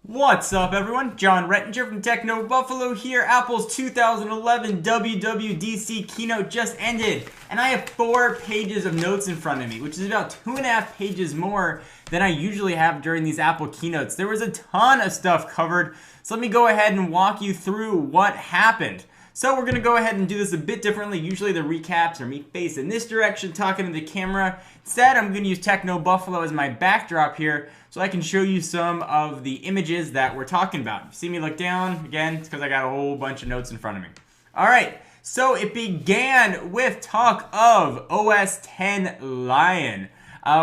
What's up, everyone? John Rettinger from Techno Buffalo here. Apple's 2011 WWDC keynote just ended, and I have 4 pages of notes in front of me, which is about 2.5 pages more than I usually have during these Apple keynotes. There was a ton of stuff covered, so let me go ahead and walk you through what happened. So we're going to go ahead and do this a bit differently. Usually the recaps are me facing this direction, talking to the camera. Instead, I'm going to use Techno Buffalo as my backdrop here so I can show you some of the images that we're talking about. You see me look down? Again, it's because I got a whole bunch of notes in front of me. All right, so it began with talk of OS X Lion.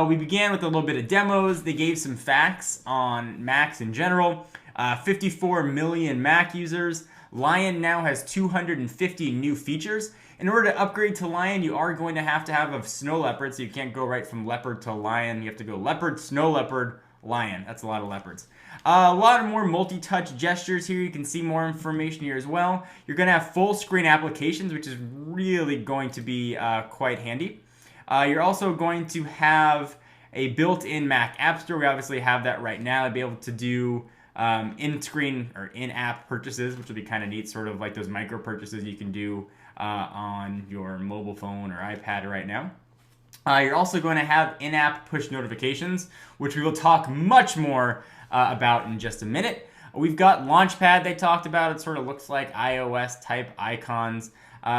We began with a little bit of demos. They gave some facts on Macs in general. 54 million Mac users. Lion now has 250 new features. In order to upgrade to Lion, you are going to have a snow leopard, so you can't go right from leopard to lion. You have to go leopard, snow leopard, lion. That's a lot of leopards. A lot of more multi-touch gestures here. You can see more information here as well. You're going to have full screen applications, which is really going to be quite handy. You're also going to have a built-in Mac App Store. We obviously have that right now to be able to do in-screen or in-app purchases, which will be kind of neat, sort of like those micro purchases you can do on your mobile phone or iPad right now. You're also going to have in-app push notifications, which we will talk much more about in just a minute. We've got Launchpad they talked about. It sort of looks like iOS type icons.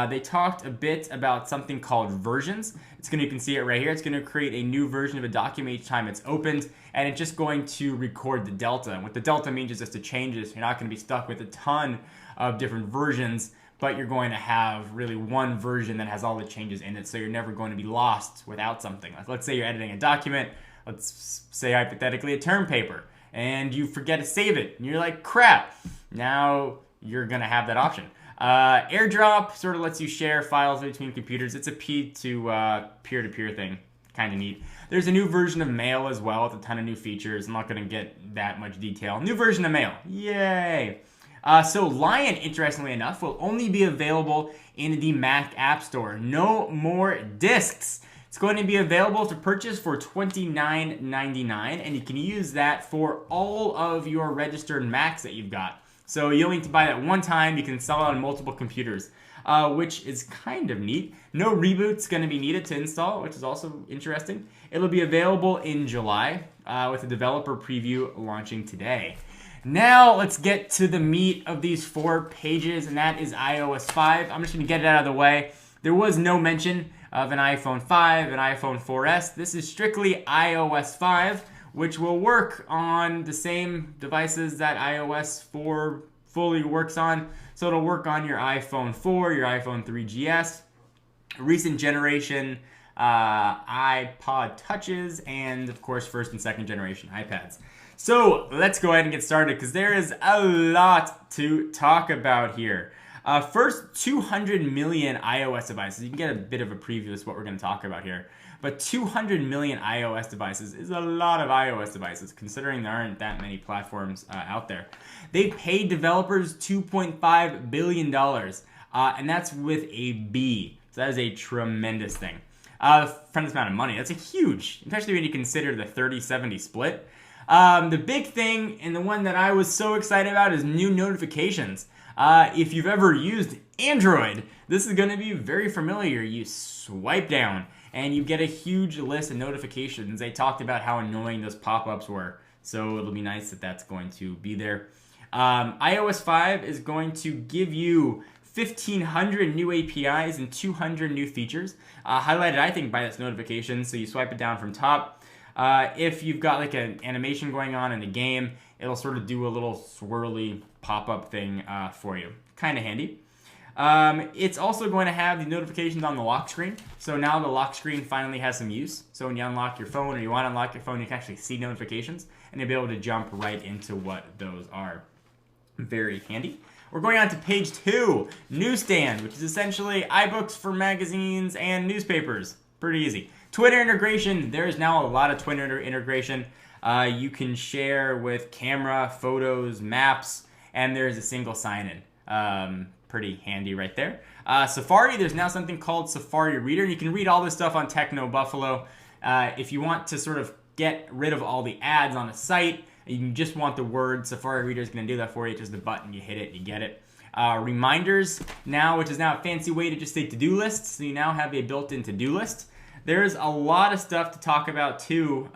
They talked a bit about something called versions. You can see it right here. It's going to create a new version of a document each time it's opened, and it's just going to record the delta. And what the delta means is just the changes. You're not going to be stuck with a ton of different versions, but you're going to have really one version that has all the changes in it, so you're never going to be lost without something. Like, let's say you're editing a document, let's say hypothetically a term paper, and you forget to save it, and you're like, crap. Now you're going to have that option. AirDrop sort of lets you share files between computers. It's a peer-to-peer thing. Kind of neat. There's a new version of Mail as well with a ton of new features. I'm not going to get that much detail. New version of Mail. Yay! So Lion, interestingly enough, will only be available in the Mac App Store. No more discs. It's going to be available to purchase for $29.99, and you can use that for all of your registered Macs that you've got. So you only need to buy that one time. You can sell it on multiple computers, which is kind of neat. No reboot's going to be needed to install, which is also interesting. It'll be available in July with a developer preview launching today. Now let's get to the meat of these 4 pages, and that is iOS 5. I'm just going to get it out of the way. There was no mention of an iPhone 5, an iPhone 4S. This is strictly iOS 5, which will work on the same devices that iOS 4 fully works on. So it'll work on your iPhone 4, your iPhone 3GS, recent generation iPod Touches, and of course first and second generation iPads. So let's go ahead and get started because there is a lot to talk about here. First, 200 million iOS devices. You can get a bit of a preview of what we're going to talk about here. But 200 million iOS devices is a lot of iOS devices, considering there aren't that many platforms out there. They paid developers $2.5 billion, and that's with a B. So that is a tremendous thing. Tremendous amount of money. That's a huge, especially when you consider the 30-70 split. The big thing, and the one that I was so excited about, is new notifications. If you've ever used Android, this is going to be very familiar. You swipe down, and you get a huge list of notifications. They talked about how annoying those pop-ups were, so it'll be nice that that's going to be there. iOS 5 is going to give you 1,500 new APIs and 200 new features, highlighted, I think, by this notification. So you swipe it down from top. If you've got like an animation going on in a game, it'll sort of do a little swirly pop-up thing for you. Kind of handy. It's also going to have the notifications on the lock screen. So now the lock screen finally has some use. So when you unlock your phone or you want to unlock your phone, you can actually see notifications and you'll be able to jump right into what those are. Very handy. We're going on to page 2, Newsstand, which is essentially iBooks for magazines and newspapers. Pretty easy. Twitter integration. There is now a lot of Twitter integration. You can share with camera, photos, maps, and there's a single sign-in. Pretty handy right there. Safari, there's now something called Safari Reader. You can read all this stuff on Techno Buffalo. If you want to sort of get rid of all the ads on a site, You just want the word. Safari Reader is going to do that for you. Just the button, you hit it, you get it. Reminders now, which is now a fancy way to just say to-do lists. So you now have a built-in to-do list. There's a lot of stuff to talk about too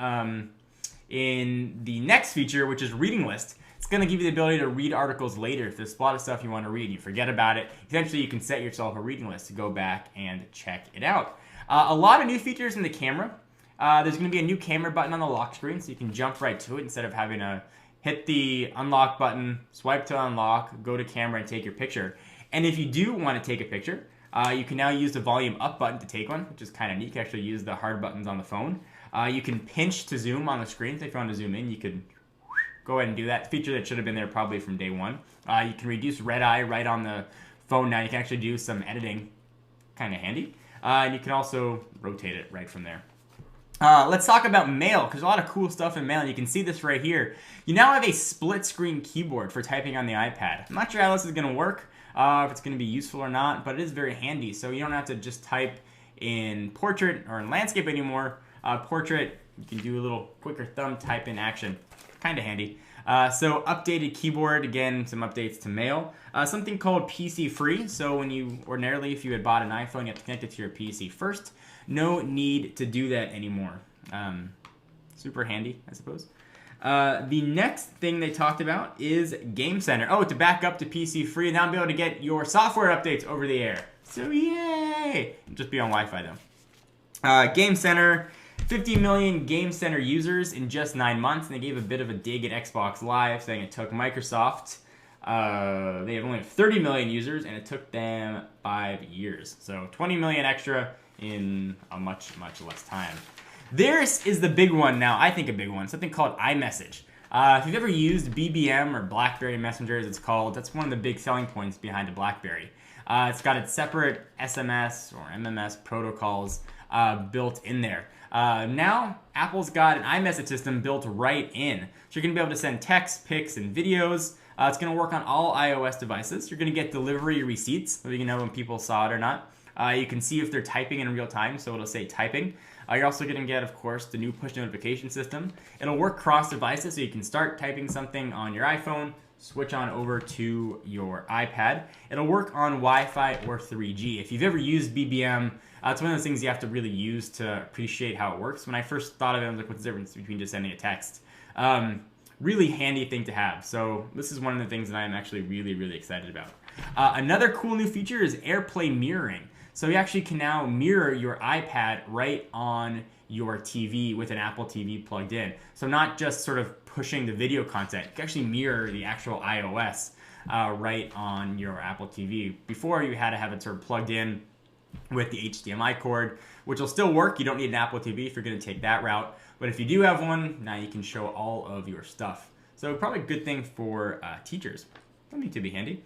in the next feature, which is reading list. It's going to give you the ability to read articles later. If there's a lot of stuff you want to read and you forget about it, essentially you can set yourself a reading list to go back and check it out. A lot of new features in the camera. There's going to be a new camera button on the lock screen, so you can jump right to it instead of having to hit the unlock button, swipe to unlock, go to camera, and take your picture. And if you do want to take a picture, you can now use the volume up button to take one, which is kind of neat. You can actually use the hard buttons on the phone. You can pinch to zoom on the screen. So if you want to zoom in, you could go ahead and do that. Feature that should have been there probably from day one. You can reduce red eye right on the phone now. You can actually do some editing, kind of handy. And you can also rotate it right from there. Let's talk about Mail, because a lot of cool stuff in Mail, and you can see this right here. You now have a split screen keyboard for typing on the iPad. I'm not sure how this is going to work, if it's going to be useful or not, but it is very handy. So you don't have to just type in portrait or in landscape anymore. Portrait, you can do a little quicker thumb type in action. Kind of handy. So updated keyboard, again, some updates to Mail. Something called PC free. So when you ordinarily, if you had bought an iPhone, you have to connect it to your PC first. No need to do that anymore. Super handy, I suppose. The next thing they talked about is Game Center. Oh, to back up to PC free, and now be able to get your software updates over the air. So yay! Just be on Wi-Fi though. Game Center. 50 million Game Center users in just 9 months, and they gave a bit of a dig at Xbox Live, saying it took Microsoft, they have only 30 million users, and it took them 5 years. So 20 million extra in a much, much less time. This is the big one now, I think a big one, something called iMessage. If you've ever used BBM or BlackBerry Messenger, as it's called, that's one of the big selling points behind a BlackBerry. It's got its separate SMS or MMS protocols built in there. Now, Apple's got an iMessage system built right in. So you're going to be able to send texts, pics, and videos. It's going to work on all iOS devices. You're going to get delivery receipts, so you can know when people saw it or not. You can see if they're typing in real time, so it'll say typing. You're also going to get, of course, the new push notification system. It'll work cross devices, so you can start typing something on your iPhone, switch on over to your iPad. It'll work on Wi-Fi or 3G. If you've ever used BBM, it's one of those things you have to really use to appreciate how it works. When I first thought of it, I was like, what's the difference between just sending a text? Really handy thing to have. So this is one of the things that I'm actually really, really excited about. Another cool new feature is AirPlay mirroring. So you actually can now mirror your iPad right on your TV with an Apple TV plugged in. So not just sort of pushing the video content. You can actually mirror the actual iOS right on your Apple TV. Before, you had to have it sort of plugged in with the HDMI cord, which will still work. You don't need an Apple TV if you're going to take that route. But if you do have one, now you can show all of your stuff. So probably a good thing for teachers. Something to be handy.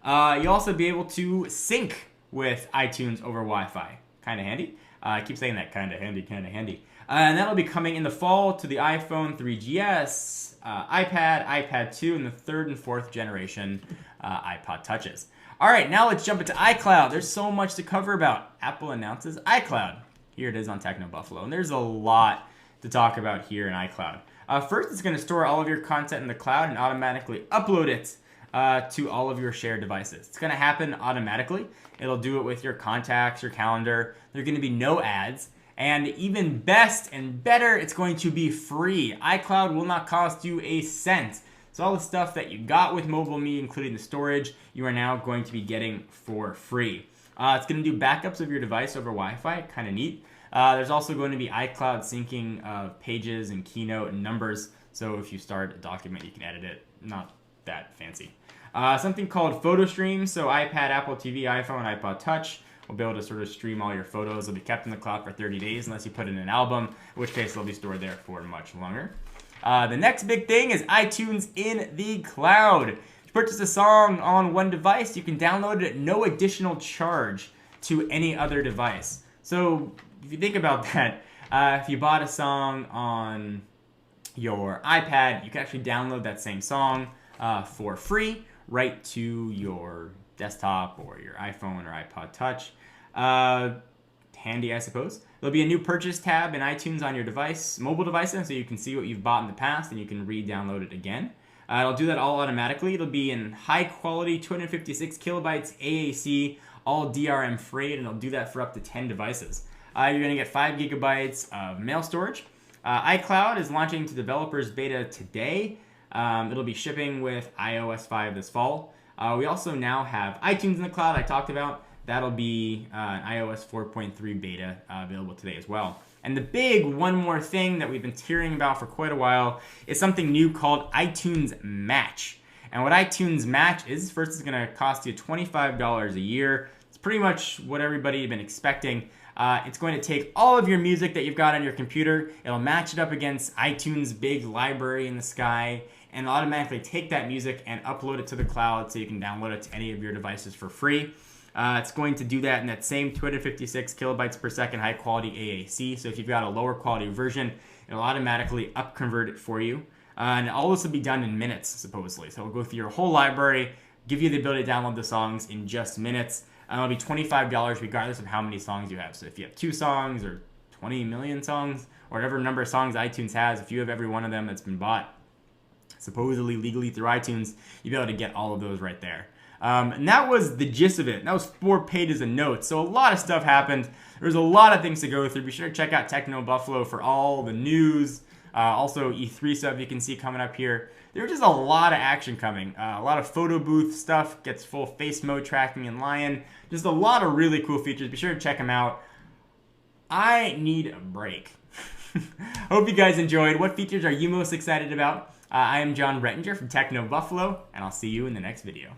You'll also be able to sync with iTunes over Wi-Fi. Kind of handy. I keep saying that, kind of handy, kind of handy. And that'll be coming in the fall to the iPhone 3GS, iPad, iPad 2, and the 3rd and 4th generation iPod Touches. All right, now let's jump into iCloud. There's so much to cover about. Apple announces iCloud. Here it is on Techno Buffalo, and there's a lot to talk about here in iCloud. First, it's going to store all of your content in the cloud and automatically upload it to all of your shared devices. It's going to happen automatically. It'll do it with your contacts, your calendar. There are going to be no ads. And even best and better, it's going to be free. iCloud will not cost you a cent. So all the stuff that you got with MobileMe, including the storage, you are now going to be getting for free. It's going to do backups of your device over Wi-Fi, kind of neat. There's also going to be iCloud syncing of pages and Keynote and numbers. So if you start a document, you can edit it. Not that fancy. Something called Photo Stream. So iPad, Apple TV, iPhone, iPod Touch will be able to sort of stream all your photos. They'll be kept in the cloud for 30 days unless you put it in an album, in which case they'll be stored there for much longer. The next big thing is iTunes in the cloud. If you purchase a song on one device, you can download it at no additional charge to any other device. So if you think about that, if you bought a song on your iPad, you can actually download that same song for free right to your desktop or your iPhone or iPod Touch. Handy, I suppose. There'll be a new purchase tab in iTunes on your device, mobile devices, so you can see what you've bought in the past and you can re-download it again. It'll do that all automatically. It'll be in high quality 256 kilobytes AAC, all DRM free, and it'll do that for up to 10 devices. You're going to get 5 gigabytes of mail storage. iCloud is launching to developers beta today. It'll be shipping with iOS 5 this fall. We also now have iTunes in the cloud I talked about. That'll be an iOS 4.3 beta available today as well. And the big one more thing that we've been hearing about for quite a while is something new called iTunes Match. And what iTunes Match is, first it's going to cost you $25 a year. It's pretty much what everybody had been expecting. It's going to take all of your music that you've got on your computer. It'll match it up against iTunes' big library in the sky, and it'll automatically take that music and upload it to the cloud so you can download it to any of your devices for free. It's going to do that in that same 256 kilobytes per second high quality AAC. So if you've got a lower quality version, it'll automatically upconvert it for you. And all this will be done in minutes, supposedly. So it'll go through your whole library, give you the ability to download the songs in just minutes. And it'll be $25 regardless of how many songs you have. So if you have 2 songs or 20 million songs, or whatever number of songs iTunes has, if you have every one of them that's been bought supposedly legally through iTunes, you'll be able to get all of those right there. And that was the gist of it. That was 4 pages of notes. So a lot of stuff happened. There's a lot of things to go through. Be sure to check out Techno Buffalo for all the news. Also E3 stuff you can see coming up here. There's just a lot of action coming. A lot of photo booth stuff, gets full face mode tracking in Lion. Just a lot of really cool features. Be sure to check them out. I need a break. Hope you guys enjoyed. What features are you most excited about? I am John Rettinger from Techno Buffalo, and I'll see you in the next video.